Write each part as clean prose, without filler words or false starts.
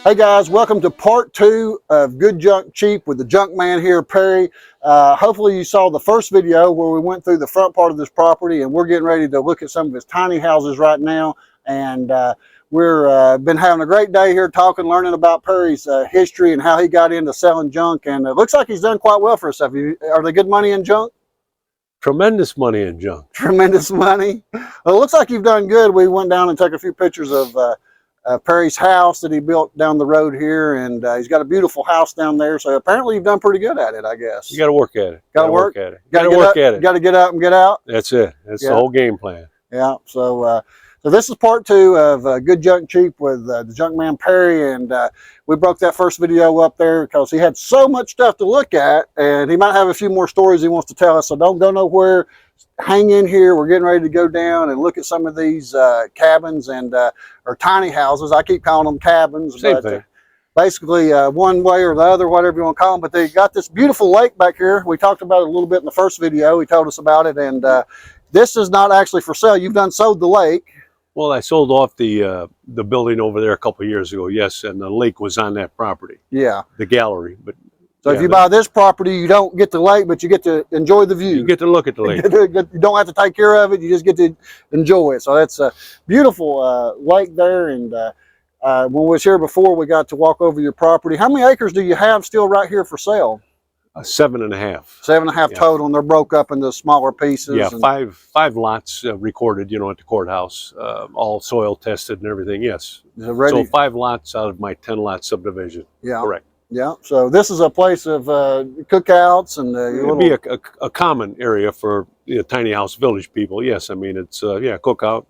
Hey guys, welcome to part 2 of Good Junk Cheap with the junk man here, Perry. Hopefully you saw the first video where we went through the front part of this property, and we're getting ready to look at some of his tiny houses right now. And we're been having a great day here talking, learning about Perry's history and how he got into selling junk. And it looks like he's done quite well for himself. Are they good money in junk? Tremendous money in junk. Tremendous money. Well, it looks like you've done good. We went down and took a few pictures of Perry's house that he built down the road here, and he's got a beautiful house down there. So apparently you've done pretty good at it, I guess. You got to work at it. Got to work at it. Got to work at it. Got to get up and get out. That's it. That's the whole game plan. Yeah. So this is part 2 of Good Junk Cheap with the junk man Perry, and we broke that first video up there because he had so much stuff to look at, and he might have a few more stories he wants to tell us. So don't go nowhere. Hang in here. We're getting ready to go down and look at some of these cabins and or tiny houses. I keep calling them cabins. Same thing. Basically one way or the other, whatever you want to call them. But they got this beautiful lake back here. We talked about it a little bit in the first video. He told us about it, and this is not actually for sale. You've done sold the lake. Well, I sold off the building over there a couple of years ago. Yes, and the lake was on that property. Yeah. The gallery, but. So if you buy this property, you don't get the lake, but you get to enjoy the view. You get to look at the lake. You don't have to take care of it. You just get to enjoy it. So that's a beautiful lake there. And when we was here before, we got to walk over your property. How many acres do you have still right here for sale? 7.5. 7.5 total, and they're broke up into smaller pieces. Yeah, and five lots recorded, you know, at the courthouse, all soil tested and everything. Yes. So 5 lots out of my 10-lot subdivision. Yeah. Correct. Yeah, so this is a place of cookouts and it would be a common area for tiny house village people. Yes, I mean it's cookout,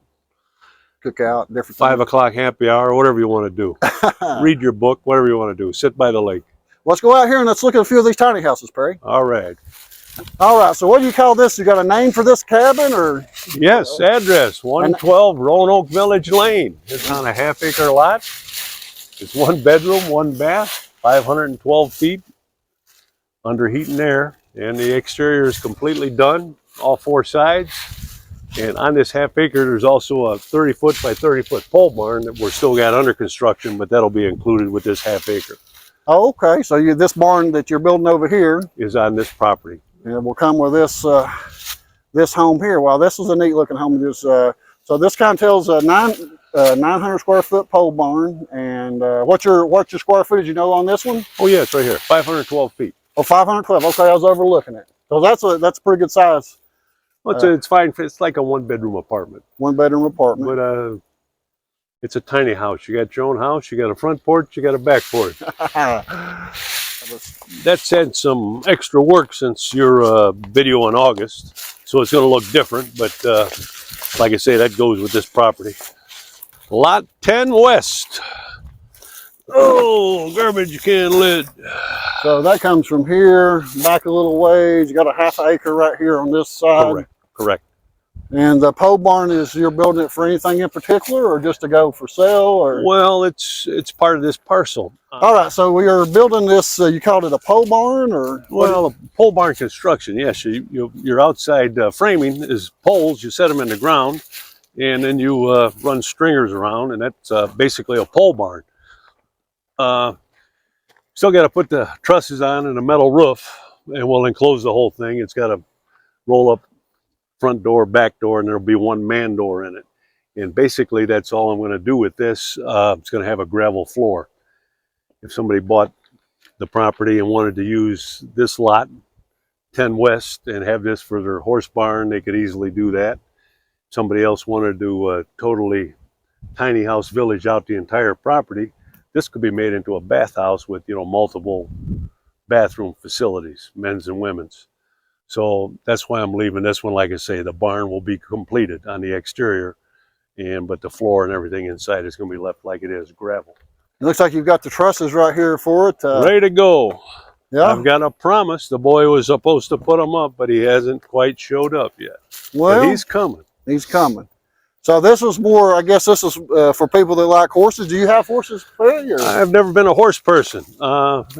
different 5 o'clock happy hour, whatever you want to do. Read your book, whatever you want to do. Sit by the lake. Let's go out here and let's look at a few of these tiny houses, Perry. All right. All right. So what do you call this? You got a name for this cabin, or? Yes, address 112 Roanoke Village Lane. It's on a half-acre lot. It's 1 bedroom, 1 bath. 512 feet under heat and air, and the exterior is completely done, all 4 sides. And on this half acre, there's also a 30-foot by 30-foot pole barn that we're still got under construction, but that'll be included with this half acre. Oh, okay. So this barn that you're building over here is on this property. Yeah, will come with this this home here. Wow, this is a neat looking home. So this kind of tells 900 square foot pole barn. And what's your square footage, you know, on this one? Oh yeah, it's right here, 512 feet. Oh, 512. Okay, I was overlooking it. So that's a pretty good size. Well, it's fine. It's like a 1-bedroom apartment. 1-bedroom apartment. But it's a tiny house. You got your own house. You got a front porch. You got a back porch. That's had some extra work since your video in August, so it's going to look different. But like I say, that goes with this property. Lot 10 West. Oh, garbage can lid. So that comes from here back a little ways. You got a ½ acre right here on this side. Correct. And the pole barn, you're building it for anything in particular, or just to go for sale? Or? Well, it's part of this parcel. All right, so we are building this. You called it a pole barn, or? Well, a pole barn construction. Yes, your outside framing is poles. You set them in the ground, and then you run stringers around, and that's basically a pole barn. Still got to put the trusses on and a metal roof, and we'll enclose the whole thing. It's got a roll up front door, back door, and there'll be 1 man door in it. And basically that's all I'm going to do with this. It's going to have a gravel floor. If somebody bought the property and wanted to use this lot 10 West and have this for their horse barn, they could easily do that. Somebody else wanted to totally tiny house village out the entire property, this could be made into a bathhouse with, you know, multiple bathroom facilities, men's and women's. So that's why I'm leaving this one. Like I say, the barn will be completed on the exterior, but the floor and everything inside is going to be left like it is, gravel. It looks like you've got the trusses right here for it. Ready to go. Yeah. I've got a promise. The boy was supposed to put them up, but he hasn't quite showed up yet. Well, but he's coming. He's coming. So this is more, I guess this is for people that like horses. Do you have horses, Perry? I've never been a horse person,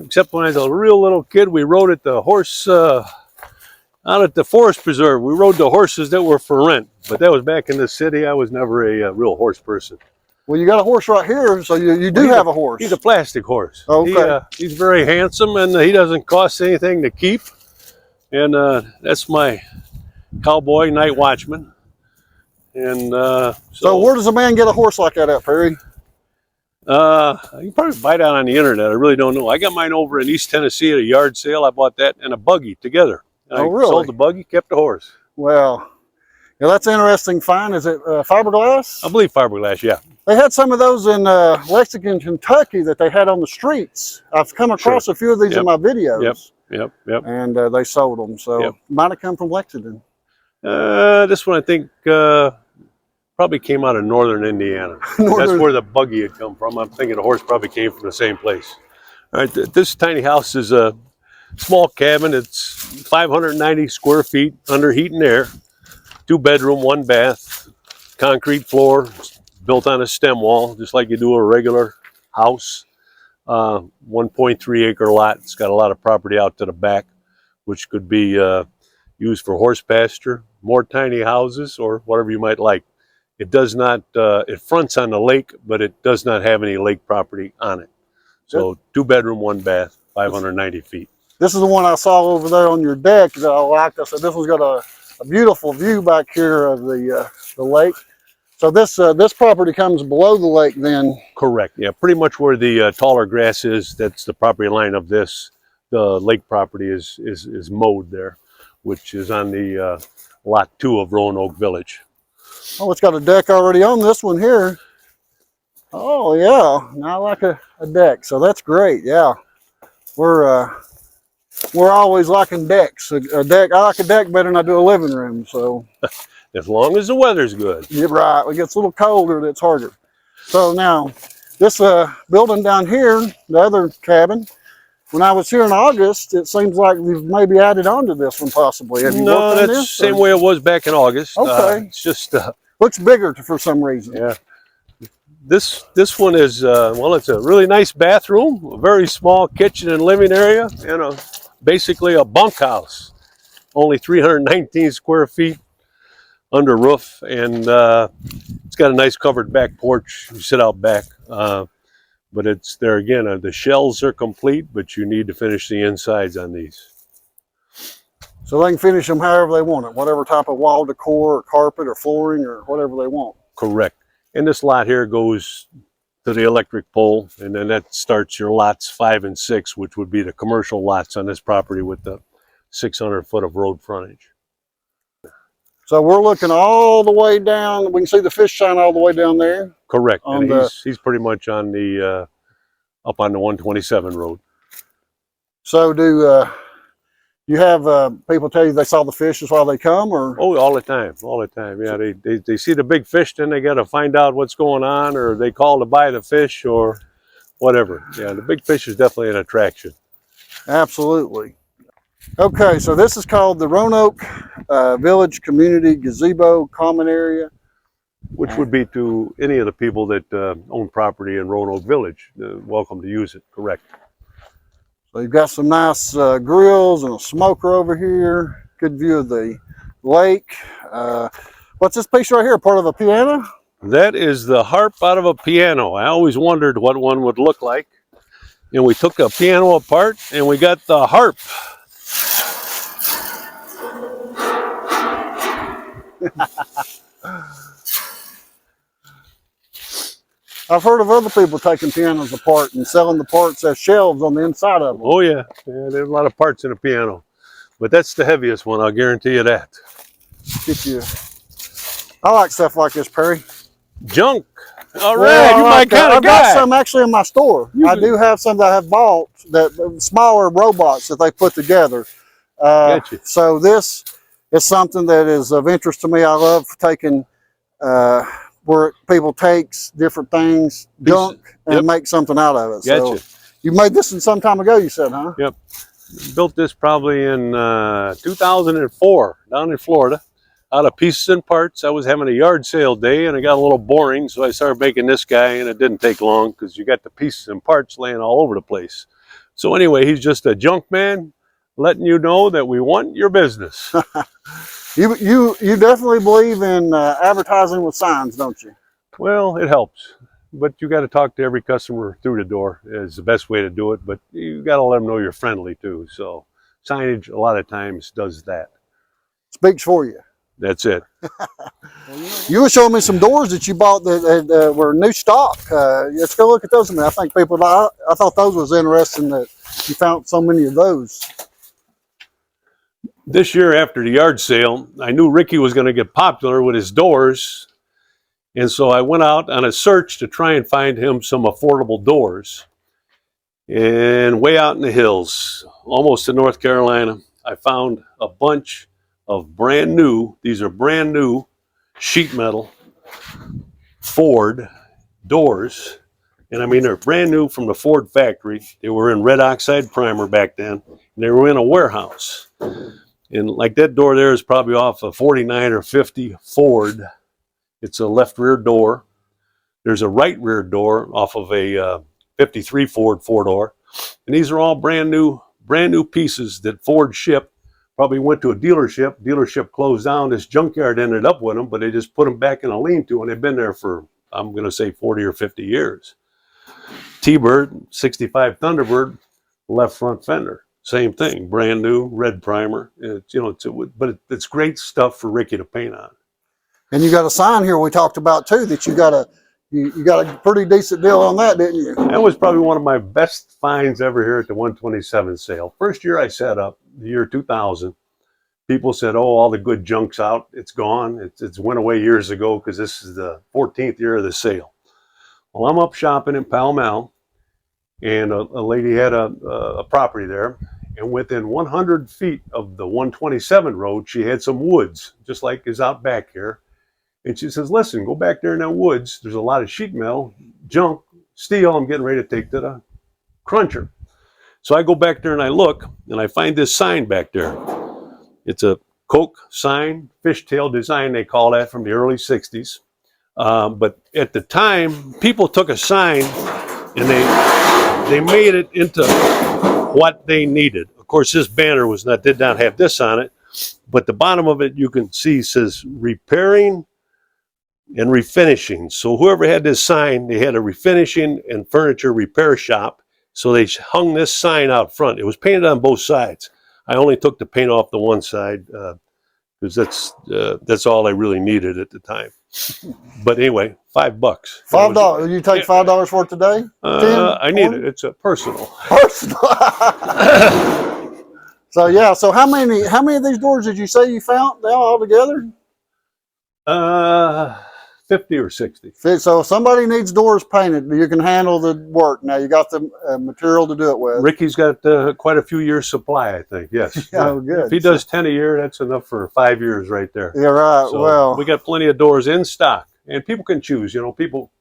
except when I was a real little kid. We rode at the horse, out at the forest preserve. We rode the horses that were for rent, but that was back in the city. I was never a real horse person. Well, you got a horse right here, so you do have a horse. He's a plastic horse. Okay. He's very handsome, and he doesn't cost anything to keep. And that's my cowboy night watchman. And so where does a man get a horse like that at, Perry? You can probably buy that on the internet. I really don't know. I got mine over in East Tennessee at a yard sale. I bought that and a buggy together. I really? Sold the buggy, kept the horse. Well, yeah, that's interesting find. Is it fiberglass? I believe fiberglass, yeah. They had some of those in Lexington, Kentucky that they had on the streets. I've come across a few of these in my videos. Yep. And they sold them. So might have come from Lexington. This one I think probably came out of northern Indiana. That's where the buggy had come from. I'm thinking the horse probably came from the same place. All right, this tiny house is a small cabin. It's 590 square feet under heat and air. 2 bedroom, 1 bath, concrete floor, built on a stem wall, just like you do a regular house. 1.3 acre lot. It's got a lot of property out to the back, which could be used for horse pasture, more tiny houses, or whatever you might like. It does not, it fronts on the lake, but it does not have any lake property on it. So 2 bedroom, 1 bath, 590 feet. This is the one I saw over there on your deck that I liked. I said this one's got a beautiful view back here of the lake. So this property comes below the lake then? Correct, yeah. Pretty much where the taller grass is, that's the property line of this. The lake property is mowed there, which is on the lot 2 of Roanoke Village. Oh, it's got a deck already on this one here. Oh yeah, now I like a deck, so that's great. Yeah, we're always liking decks. A deck, I like a deck better than I do a living room. So as long as the weather's good. You're right. It gets a little colder, that's harder. So now this building down here, the other cabin. When I was here in August, it seems like we've maybe added on to this one possibly. Have you No, worked on that's the this, same way it was back in August. Okay. It's just looks bigger for some reason. Yeah. This one is well, it's a really nice bathroom, a very small kitchen and living area, and basically a bunkhouse. Only 319 square feet under roof, and it's got a nice covered back porch. You sit out back. But it's there again, the shells are complete, but you need to finish the insides on these. So they can finish them however they want it, whatever type of wall decor or carpet or flooring or whatever they want. Correct. And this lot here goes to the electric pole, and then that starts your lots 5 and 6, which would be the commercial lots on this property with the 600 foot of road frontage. So we're looking all the way down. We can see the fish sign all the way down there. Correct. And he's pretty much on the up on the 127 road. So do you have people tell you they saw the fishes while they come, or? Oh, all the time, all the time. Yeah, they see the big fish, then they got to find out what's going on, or they call to buy the fish, or whatever. Yeah, the big fish is definitely an attraction. Absolutely. Okay, so this is called the Roanoke Village Community Gazebo Common Area. Which would be to any of the people that own property in Roanoke Village. Welcome to use it, correct. So you've got some nice grills and a smoker over here. Good view of the lake. What's this piece right here, part of a piano? That is the harp out of a piano. I always wondered what one would look like. And we took the piano apart and we got the harp. I've heard of other people taking pianos apart and selling the parts as shelves on the inside of them. Oh yeah, there's a lot of parts in a piano, but that's the heaviest one, I'll guarantee you that. Get you. I like stuff like this, Perry. Junk. All right, you're my kind of guy. I've got some actually in my store. I do have some that I have bought, that smaller robots that they put together. Gotcha. So this is something that is of interest to me. I love taking where people takes different things, junk, and make something out of it. Gotcha. So you made this one some time ago, you said, huh? Yep. Built this probably in 2004 down in Florida. Out of pieces and parts. I was having a yard sale day and it got a little boring, so I started making this guy, and it didn't take long because you got the pieces and parts laying all over the place. So anyway, he's just a junk man letting you know that we want your business. You definitely believe in advertising with signs, don't you? Well, it helps. but you got to talk to every customer through the door is the best way to do it. But you got to let them know you're friendly too. So signage a lot of times does that. Speaks for you. That's it. You were showing me some doors that you bought that were new stock. Let's go look at those. I mean, I think people, I thought those was interesting that you found so many of those. This year after the yard sale, I knew Ricky was going to get popular with his doors. And so I went out on a search to try and find him some affordable doors. And way out in the hills, almost to North Carolina, I found a bunch of brand new, these are brand new sheet metal Ford doors. And I mean, they're brand new from the Ford factory. They were in red oxide primer back then, and they were in a warehouse. And like that door there is probably off a 49 or 50 Ford. It's a left rear door. There's a right rear door off of a 53 Ford four-door. And these are all brand new pieces that Ford shipped. Probably went to a dealership. Dealership closed down. This junkyard ended up with them, but they just put them back in a lean-to, and they've been there for, I'm going to say, 40 or 50 years. T-Bird, 65 Thunderbird, left front fender. Same thing, brand new, red primer. It's, you know, but it's great stuff for Ricky to paint on. And you got a sign here we talked about too that you got a pretty decent deal on that, didn't you? That was probably one of my best finds ever here at the 127 sale. First year I set up, the year 2000. People said, "Oh, all the good junk's out. It's gone. It's went away years ago because this is the 14th year of the sale." Well, I'm up shopping in Pall Mall, and a lady had a property there. And within 100 feet of the 127 road, she had some woods, just like is out back here. And she says, "Listen, go back there in that woods. There's a lot of sheet metal, junk, steel I'm getting ready to take to the cruncher." So I go back there and I look, and I find this sign back there. It's a Coke sign, fishtail design, they call that, from the early 60s. But at the time, people took a sign and they made it into what they needed. Of course, this banner did not have this on it, but the bottom of it you can see says repairing and refinishing. So whoever had this sign, they had a refinishing and furniture repair shop. So they hung this sign out front. It was painted on both sides. I only took the paint off the one side because that's all I really needed at the time. But anyway, $5. $5. You take $5 for it today? I need it. It's a personal. Personal. So yeah. So how many of these doors did you say you found all together? 50 or 60. So if somebody needs doors painted, you can handle the work. Now you got the material to do it with. Ricky's got quite a few years supply, I think. Yes. Oh, good. If he does 10 a year, that's enough for 5 years right there. Yeah, right. So well, we got plenty of doors in stock, and people can choose. You know, people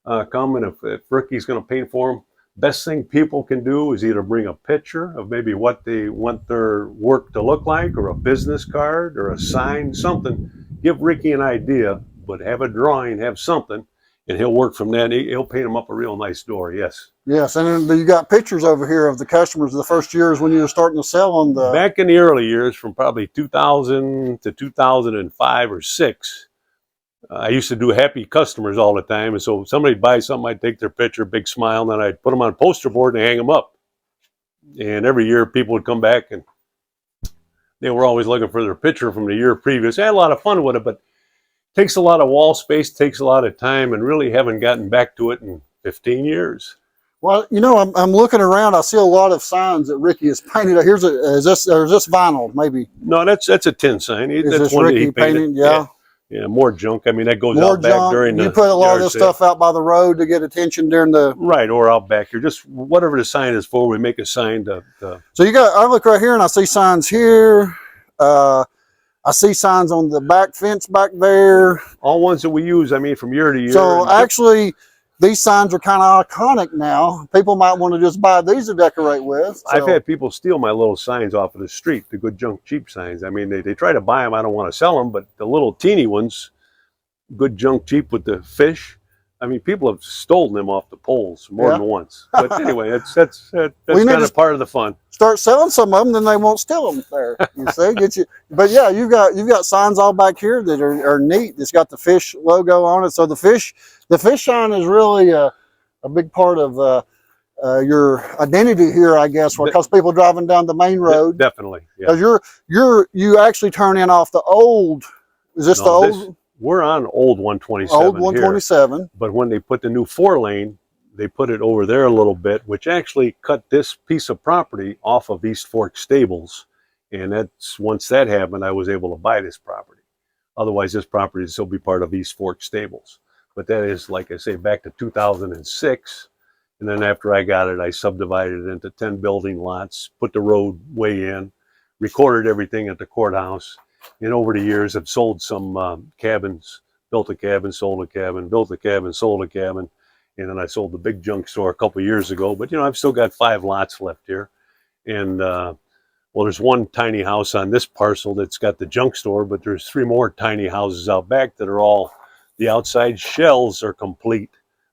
come, and if Ricky's going to paint for them, best thing people can do is either bring a picture of maybe what they want their work to look like, or a business card, or a sign, something. Give Ricky an idea, but have a drawing, have something, and he'll work from that. He'll paint them up a real nice door, yes. Yes, and then you got pictures over here of the customers the first years when you were starting to sell on the... Back in the early years, from probably 2000 to 2005 or 6, I used to do happy customers all the time. And so if somebody buys something, I'd take their picture, big smile, and then I'd put them on a poster board and hang them up. And every year people would come back, and they were always looking for their picture from the year previous. I had a lot of fun with it, but it takes a lot of wall space, takes a lot of time, and really haven't gotten back to it in 15 years. Well, you know, I'm looking around. I see a lot of signs that Ricky has painted. Here's is this vinyl? Maybe. No, that's a tin sign. Is that's this one Ricky that he painted. Yeah. Yeah, more junk. I mean, that goes more out back junk. during the... You put a lot of this sale. stuff out by the road to get attention during the... Right, or out back here. Just whatever the sign is for, we make a sign to... So you got... I look right here and I see signs here. I see signs on the back fence back there. All ones that we use, I mean, from year to year. So actually, these signs are kind of iconic now. People might want to just buy these to decorate with. So. I've had people steal my little signs off of the street, the good junk cheap signs. I mean, they try to buy them. I don't want to sell them, but the little teeny ones, good junk cheap with the fish, I mean, people have stolen them off the poles more Yeah. than once. But anyway, that's We kind need of part of the fun. start selling some of them, then they won't steal them there. You see, get you. But yeah, you've got signs all back here that are neat. It's got the fish logo on it. So the fish sign is really a big part of your identity here, I guess, because people driving down the main road. Definitely, yeah. Because you actually turn in off the old. Is this the old? We're on old 127 Old 127. here, but when they put the new 4-lane, they put it over there a little bit, which actually cut this piece of property off of East Fork Stables. And that's once that happened, I was able to buy this property. Otherwise, this property would still be part of East Fork Stables. But that is, like I say, back to 2006. And then after I got it, I subdivided it into 10 building lots, put the roadway in, recorded everything at the courthouse. And over the years, I've sold some cabins, built a cabin, sold a cabin, built a cabin, sold a cabin. And then I sold the big junk store a couple of years ago. But, you know, I've still got 5 lots left here. And, well, there's one tiny house on this parcel that's got the junk store, but there's 3 more tiny houses out back that are all, the outside shells are complete,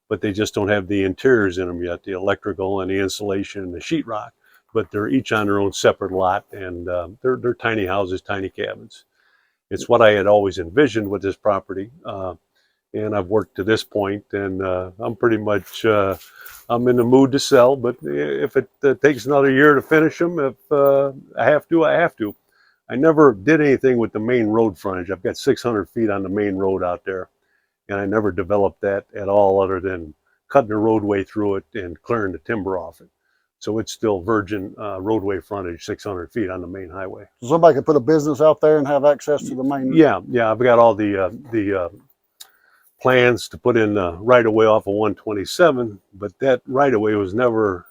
but they just don't have the interiors in them yet, the electrical and the insulation and the sheetrock. But they're each on their own separate lot, and they're tiny houses, tiny cabins. It's what I had always envisioned with this property, and I've worked to this point, and I'm pretty much I'm in the mood to sell. But if it takes another year to finish them, if I have to, I have to. I never did anything with the main road frontage. I've got 600 feet on the main road out there, and I never developed that at all, other than cutting the roadway through it and clearing the timber off it. So it's still virgin roadway frontage, 600 feet on the main highway. So somebody could put a business out there and have access to the main. Yeah, I've got all the plans to put in right of way off of 127, but that right of way was never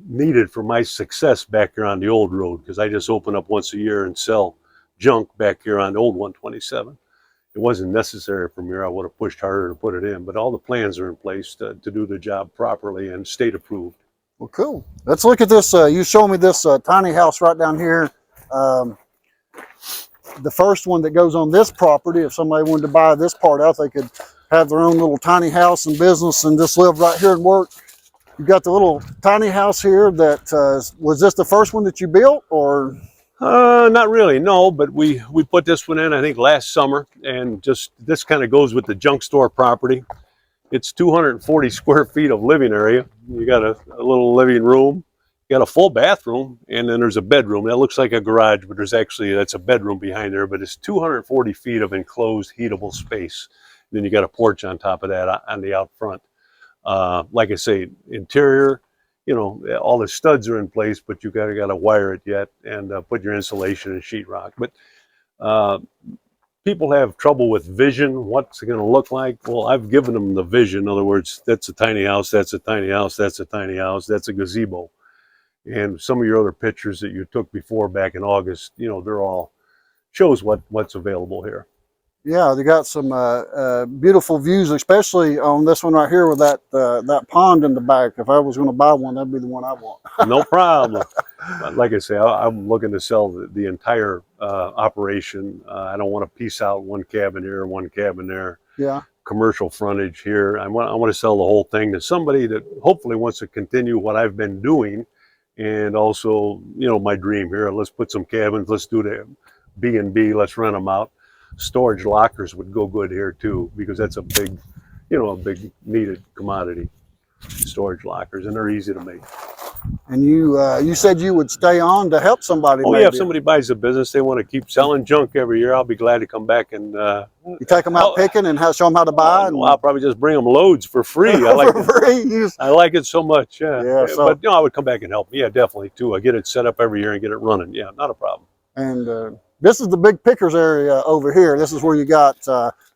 needed for my success back here on the old road, because I just open up once a year and sell junk back here on the old 127. It wasn't necessary for me. I would have pushed harder to put it in, but all the plans are in place to do the job properly and state approved. Well, cool. Let's look at this. You showed me this tiny house right down here. The first one that goes on this property, if somebody wanted to buy this part out, they could have their own little tiny house and business and just live right here and work. You got the little tiny house here that, was this the first one that you built, or? Not really, no, but we put this one in, I think, last summer, and just this kind of goes with the junk store property. It's 240 square feet of living area. You got a little living room, you got a full bathroom, and then there's a bedroom. That looks like a garage, but that's a bedroom behind there, but it's 240 feet of enclosed heatable space. And then you got a porch on top of that on the out front. Like I say, interior, you know, all the studs are in place, but you got to wire it yet and put your insulation and sheetrock. But people have trouble with vision. What's it going to look like? Well, I've given them the vision. In other words, that's a tiny house, that's a tiny house, that's a tiny house, that's a gazebo. And some of your other pictures that you took before back in August, you know, they're all shows what's available here. Yeah, they got some beautiful views, especially on this one right here with that pond in the back. If I was going to buy one, that'd be the one I want. No problem. But like I say, I'm looking to sell the entire operation. I don't want to piece out one cabin here, one cabin there. Yeah. Commercial frontage here. I want to sell the whole thing to somebody that hopefully wants to continue what I've been doing, and also, you know, my dream here. Let's put some cabins. Let's do the B&B. Let's rent them out. Storage lockers would go good here too, because that's a big, you know, a big needed commodity. Storage lockers, and they're easy to make. And you said you would stay on to help somebody. Oh, maybe. yeah, if somebody buys a business, they want to keep selling junk every year, I'll be glad to come back and you take them out picking and show them how to buy. Well, I'll probably just bring them loads for free. I like for free. I like it so much. Yeah. So, but you know, I would come back and help. Yeah, definitely too. I get it set up every year and get it running. Yeah, not a problem. And this is the big pickers area over here. This is where you got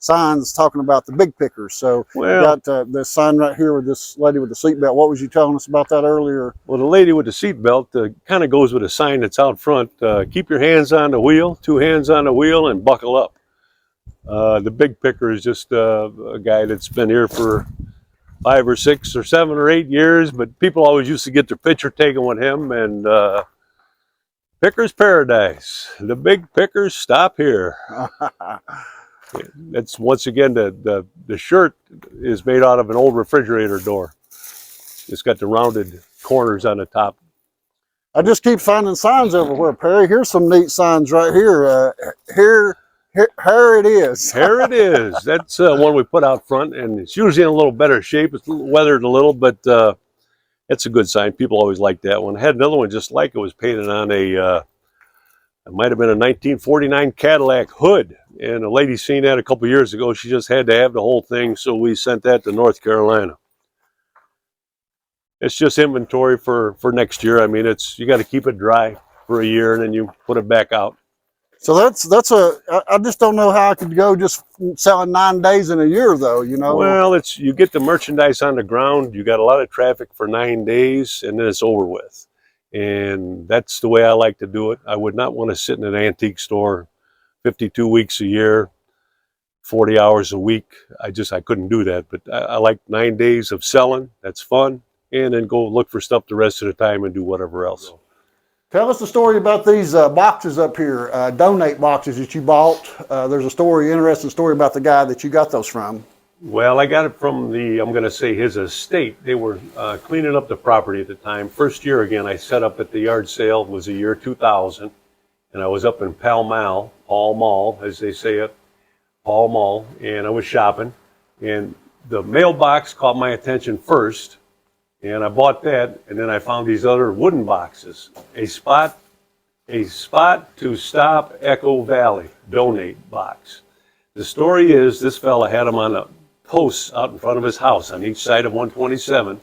signs talking about the big pickers. So you got this sign right here with this lady with the seatbelt. What was you telling us about that earlier? Well, the lady with the seatbelt kind of goes with a sign that's out front. Keep your hands on the wheel, 2 hands on the wheel, and buckle up. The big picker is just a guy that's been here for 5 or 6 or 7 or 8 years, but people always used to get their picture taken with him, and Picker's Paradise. The big pickers stop here. That's once again the shirt is made out of an old refrigerator door. It's got the rounded corners on the top. I just keep finding signs everywhere, Perry. Here's some neat signs right here. Here it is. Here it is. That's one we put out front, and it's usually in a little better shape. It's weathered a little, but it's a good sign. People always like that one. I had another one just like it. Was painted on a, it might have been a 1949 Cadillac hood, and a lady seen that a couple years ago. She just had to have the whole thing, so we sent that to North Carolina. It's just inventory for next year. I mean, you got to keep it dry for a year, and then you put it back out. So I just don't know how I could go just selling 9 days in a year, though, you know. Well, you get the merchandise on the ground, you got a lot of traffic for 9 days, and then it's over with. And that's the way I like to do it. I would not want to sit in an antique store 52 weeks a year, 40 hours a week. I couldn't do that. But I like 9 days of selling. That's fun. And then go look for stuff the rest of the time and do whatever else. Tell us the story about these boxes up here, donate boxes that you bought. There's a interesting story about the guy that you got those from. Well, I got it from I'm going to say his estate. They were cleaning up the property at the time. First year again, I set up at the yard sale. It was the year 2000. And I was up in Pall Mall, as they say it, Pall Mall. And I was shopping. And the mailbox caught my attention first. And I bought that, and then I found these other wooden boxes. A spot to stop Echo Valley donate box. The story is this fella had them on a posts out in front of his house on each side of 127,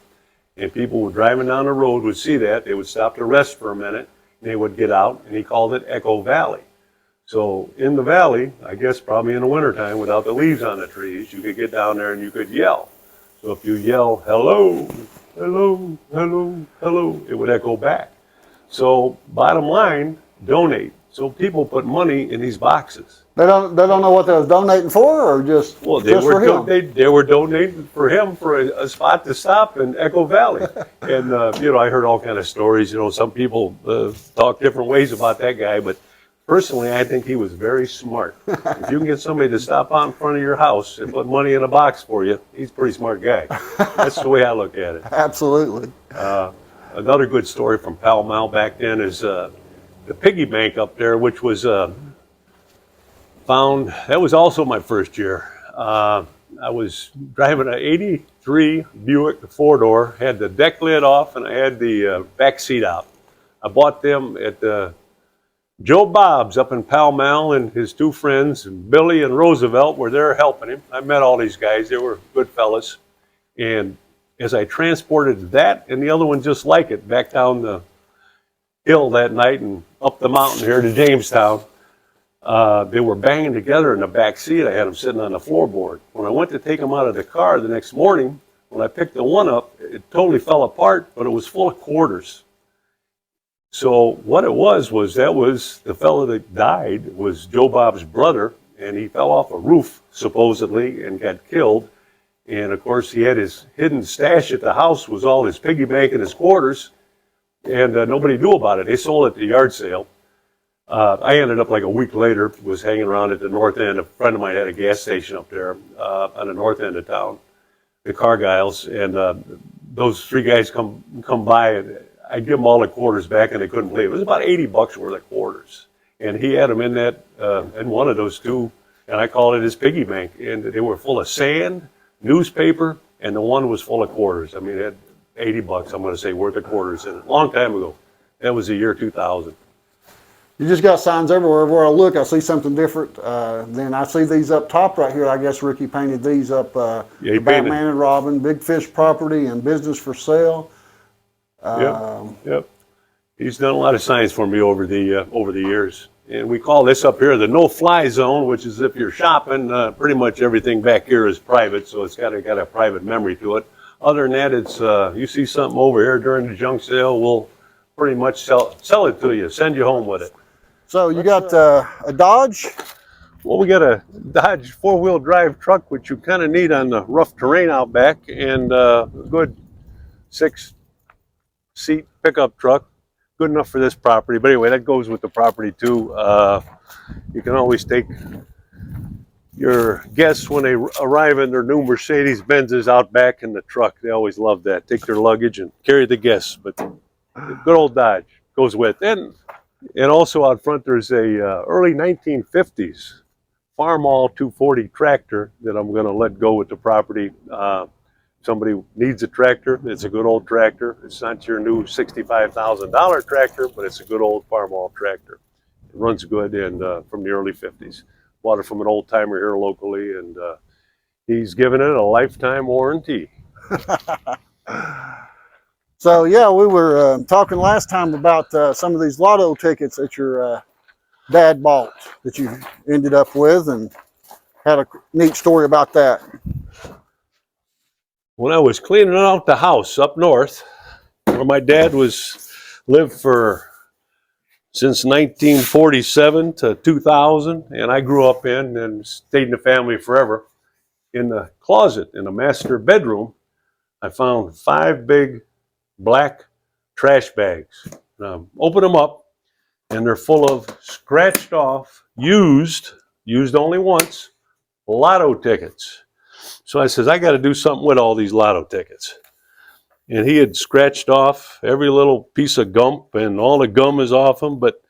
and people were driving down the road would see that. They would stop to rest for a minute, and they would get out, and he called it Echo Valley. So in the valley, I guess probably in the wintertime without the leaves on the trees, you could get down there and you could yell. So if you yell, hello, hello, hello, hello, it would echo back. So bottom line, donate. So people put money in these boxes. They don't know what they was donating for, or just Well, for him? They were donating for him for a spot to stop in Echo Valley. And I heard all kind of stories. Some people talk different ways about that guy, but personally, I think he was very smart. If you can get somebody to stop out in front of your house and put money in a box for you, he's a pretty smart guy. That's the way I look at it. Absolutely. Another good story from Pall Mall back then is the piggy bank up there, which was found. That was also my first year. I was driving an 83 Buick 4-door, had the deck lid off, and I had the back seat out. I bought them at Joe Bob's up in Pall Mall, and his two friends, Billy and Roosevelt, were there helping him. I met all these guys. They were good fellas. And as I transported that and the other one just like it back down the hill that night and up the mountain here to Jamestown, they were banging together in the back seat. I had them sitting on the floorboard. When I went to take them out of the car the next morning, when I picked the one up, it totally fell apart, but it was full of quarters. So what it was that was the fellow that died was Joe Bob's brother, and he fell off a roof supposedly and got killed. And of course, he had his hidden stash at the house was all his piggy bank and his quarters, and nobody knew about it. They sold it at the yard sale. I ended up like a week later, was hanging around at the north end. A friend of mine had a gas station up there on the north end of town, the Cargiles, and those three guys come by, and I give them all the quarters back, and they couldn't believe it. It was about $80 worth of quarters, and he had them in that in one of those two, and I called it his piggy bank. And they were full of sand, newspaper, and the one was full of quarters. I mean, it had $80, I'm going to say, worth of quarters in it. A long time ago. That was the year 2000. You just got signs everywhere. Everywhere I look, I see something different. Then I see these up top right here. I guess Ricky painted these up. Yeah, Batman and Robin, Big Fish Property, and Business for Sale. Yep. He's done a lot of signs for me over the years. And we call this up here the no-fly zone, which is if you're shopping, pretty much everything back here is private, so it's got a private memory to it. Other than that, it's you see something over here during the junk sale, we'll pretty much sell it to you, send you home with it. So you got a Dodge? Well, we got a Dodge four-wheel drive truck, which you kind of need on the rough terrain out back, and a good 6-seat pickup truck. Good enough for this property. But anyway, that goes with the property too. You can always take your guests, when they arrive in their new Mercedes Benzes out back in the truck, they always love that. Take their luggage and carry the guests. But good old Dodge goes with. And also out front, there's a early 1950s Farmall 240 tractor that I'm going to let go with the property. Somebody needs a tractor. It's a good old tractor. It's not your new $65,000 tractor, but it's a good old Farmall tractor. It runs good, and from the early 50s. Bought it from an old timer here locally, and he's given it a lifetime warranty. So yeah, we were talking last time about some of these lotto tickets that your dad bought that you ended up with, and had a neat story about that. When I was cleaning out the house up north, where my dad lived for since 1947 to 2000, and I grew up in and stayed in the family forever. In the closet, in the master bedroom, I found 5 big black trash bags. Open them up, and they're full of scratched off, used only once, lotto tickets. So I says, I got to do something with all these lotto tickets. And he had scratched off every little piece of gum, and all the gum is off them. But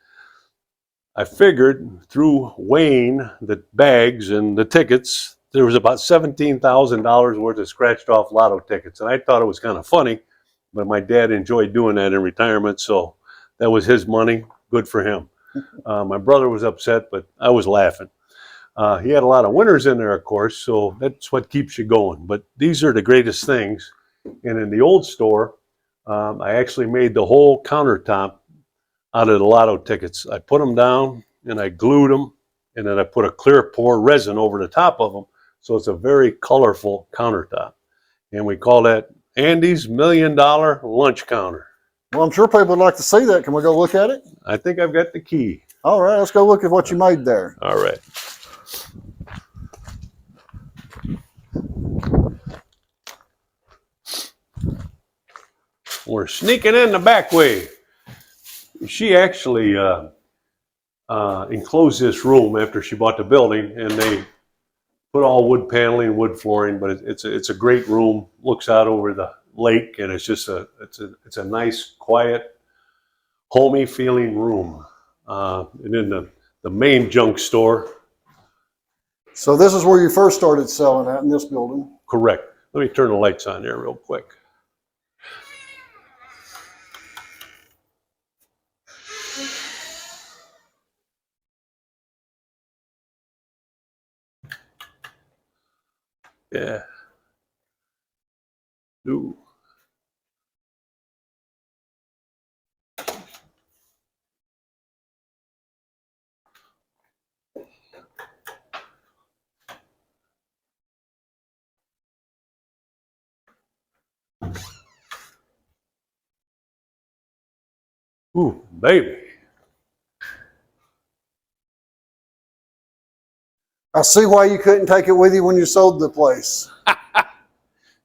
I figured through weighing the bags and the tickets, there was about $17,000 worth of scratched off lotto tickets. And I thought it was kind of funny, but my dad enjoyed doing that in retirement. So that was his money. Good for him. My brother was upset, but I was laughing. He had a lot of winners in there, of course, so that's what keeps you going. But these are the greatest things. And in the old store, I actually made the whole countertop out of the lotto tickets. I put them down and I glued them, and then I put a clear pour resin over the top of them. So it's a very colorful countertop. And we call that Andy's $1 Million Lunch Counter. Well, I'm sure people would like to see that. Can we go look at it? I think I've got the key. All right, let's go look at what you made there. All right. We're sneaking in the back way. She actually enclosed this room after she bought the building, and they put all wood paneling, wood flooring. But it's a great room. Looks out over the lake, and it's just it's a nice, quiet, homey feeling room. And then the main junk store. So this is where you first started selling at, in this building? Correct. Let me turn the lights on there real quick. Yeah. Ooh. Ooh, baby. I see why you couldn't take it with you when you sold the place.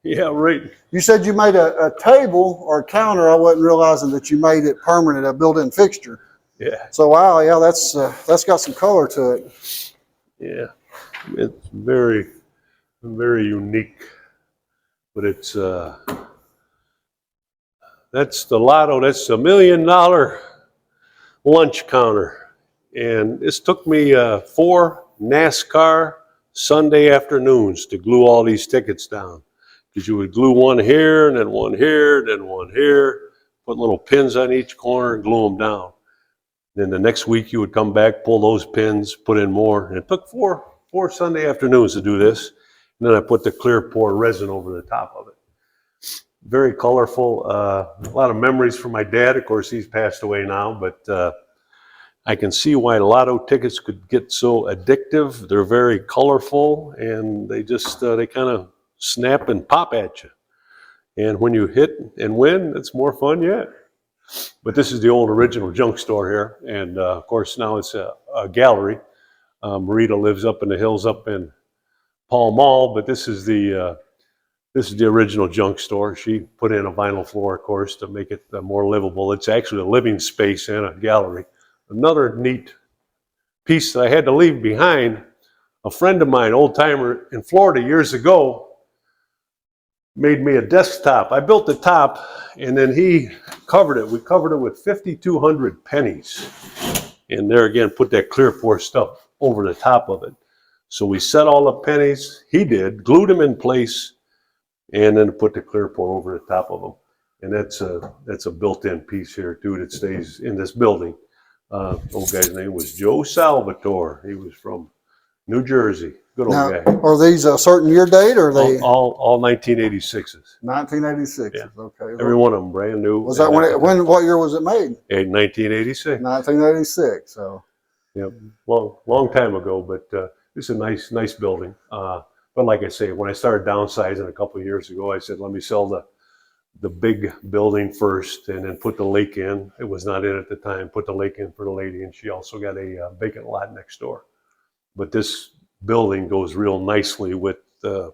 Yeah, right. You said you made a table or a counter. I wasn't realizing that you made it permanent, a built-in fixture. Yeah. So wow, yeah, that's got some color to it. Yeah. It's very, very unique. But it's that's the lotto. That's $1 million lunch counter. And this took me 4 NASCAR Sunday afternoons to glue all these tickets down. Because you would glue one here, and then one here, then one here, put little pins on each corner and glue them down. Then the next week you would come back, pull those pins, put in more. And it took four Sunday afternoons to do this. And then I put the clear pour resin over the top of it. Very colorful. A lot of memories from my dad. Of course, he's passed away now, but I can see why lotto tickets could get so addictive. They're very colorful, and they just they kind of snap and pop at you. And when you hit and win, it's more fun yet. But this is the old original junk store here, and of course now it's a gallery. Marita lives up in the hills up in Pall Mall, but this is the original junk store. She put in a vinyl floor, of course, to make it more livable. It's actually a living space and a gallery. Another neat piece that I had to leave behind a friend of mine, old timer in Florida years ago, made me a desktop. I built the top, and then he covered it. We covered it with 5,200 pennies. And there again, put that clear pour stuff over the top of it. So we set all the pennies, he did, glued them in place, and then put the clear pour over the top of them. And that's a built-in piece here too that stays in this building. Old guy's name was Joe Salvatore. He was from New Jersey. Good old Now, guy. are these a certain year date, or are they All 1986s? 1986? Yeah. Okay. Every one of them brand new. Was that what year was it made? In 1986. 1986. So. Yep. Long time ago, but it's a nice building. But like I say, when I started downsizing a couple of years ago, I said, let me sell the big building first and then put the lake in. It was not in at the time. Put the lake in for the lady, and she also got a vacant lot next door. But this building goes real nicely with the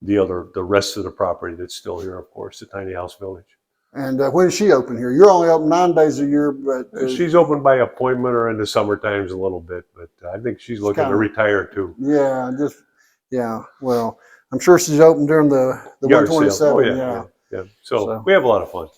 rest of the property that's still here, of course, the tiny house village. And when is she open here? You're only open 9 days a year, but she's open by appointment or in the summer times a little bit. But I think she's looking to retire too. Yeah. Well, I'm sure she's open during the 127. Oh, yeah. So we have a lot of fun.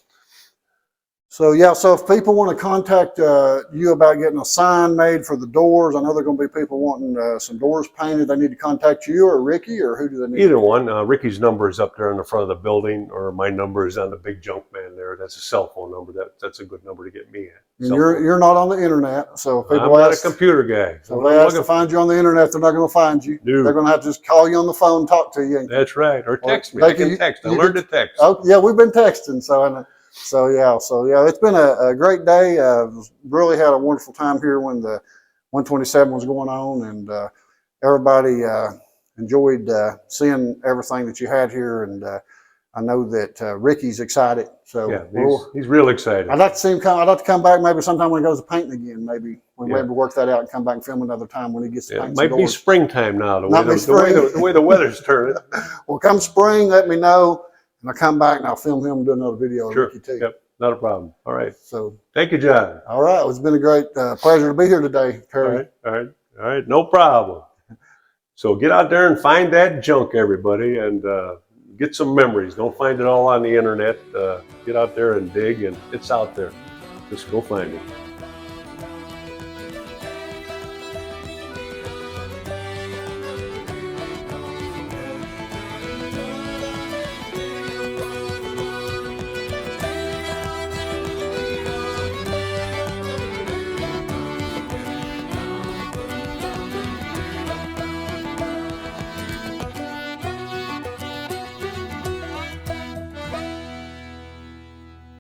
So if people want to contact you about getting a sign made for the doors, I know there are going to be people wanting some doors painted. They need to contact you or Ricky, or who do they need? Either one. Ricky's number is up there in the front of the building, or my number is on the big junk man there. That's a cell phone number. That's a good number to get me at. And you're not on the internet, so if people I'm not a computer guy. So if they ask to find you on the internet, they're not going to find you. No. They're going to have to just call you on the phone and talk to you. That's right. Or text me. I can text. I learned to text. Oh, yeah, we've been texting. So it's been a great day. Really had a wonderful time here when the 127 was going on, and everybody enjoyed seeing everything that you had here. And I know that Ricky's excited. So yeah, he's real excited. I'd like to see him come. I'd like to come back maybe sometime when he goes to painting again. Maybe we'll maybe work that out and come back and film another time when he gets to paint. It might be springtime now. The way the weather's turning. Well, come spring, let me know. And I'll come back and I'll film him and do another video of Ricky too. Yep, not a problem. All right. So thank you, John. All right. It's been a great pleasure to be here today, Perry. All right. No problem. So get out there and find that junk, everybody, and get some memories. Don't find it all on the internet. Get out there and dig, and it's out there. Just go find it.